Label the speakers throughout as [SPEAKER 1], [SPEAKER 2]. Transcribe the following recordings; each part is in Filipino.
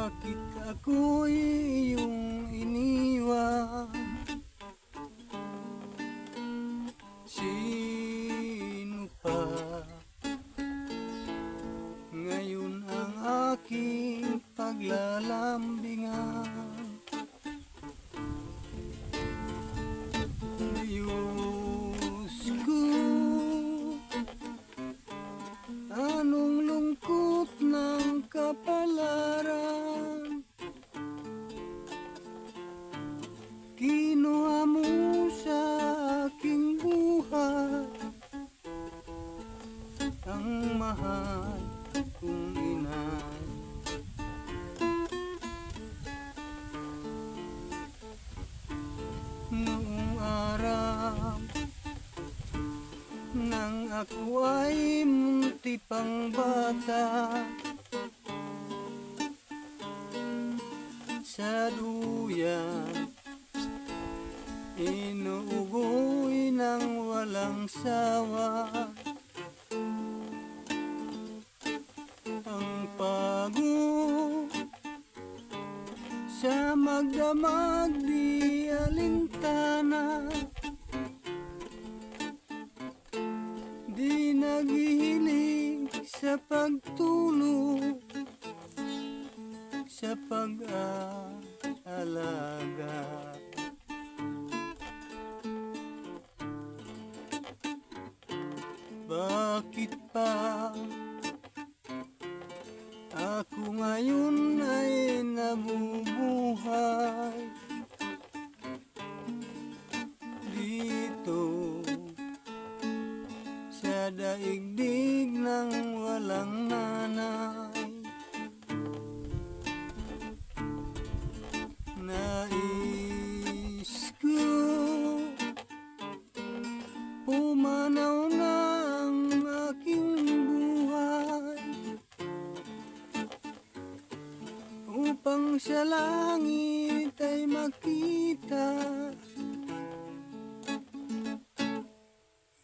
[SPEAKER 1] Bakit ako'y iyong iniwan? Sino pa ngayon ang aking paglalambingan? Diyos ko, anong lungkot ng kapalaran? Kinuha mo sa aking buhay ang mahal kong inay. Noong araw nang ako ay munti pang bata, sa duyan inuugoy ng walang sawa. Ang pagod sa magdamag di alintana, di naghihilig sa pagtulog, sa pag-aalaga. Bakit pa ako ngayon ay nabubuhay dito sa daigdig ng walang nanay? Nais ko pumanaw na ang aking buhay upang sa langit ay makita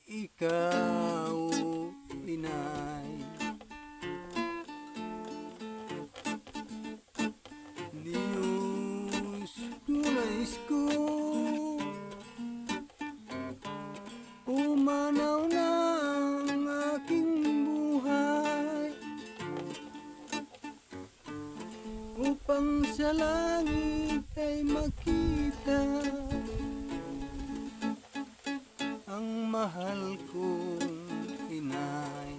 [SPEAKER 1] ikaw, inay. Diyos ko, nais ko pumanaw na ang aking buhay upang sa langit ay makita ang mahal kong inay.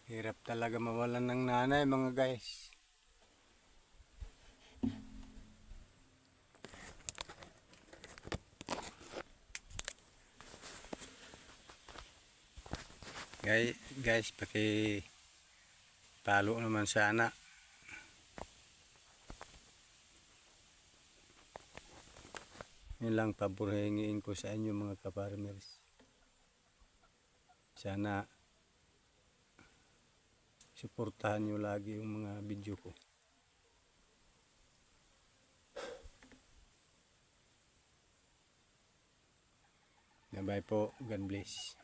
[SPEAKER 1] Hirap talaga mawalan ng nanay, mga guys. Guys, palo naman sana. Yun lang paborengin ko sa inyo, mga kaparmers. Sana suportahan nyo lagi yung mga video ko. Bye po. God bless.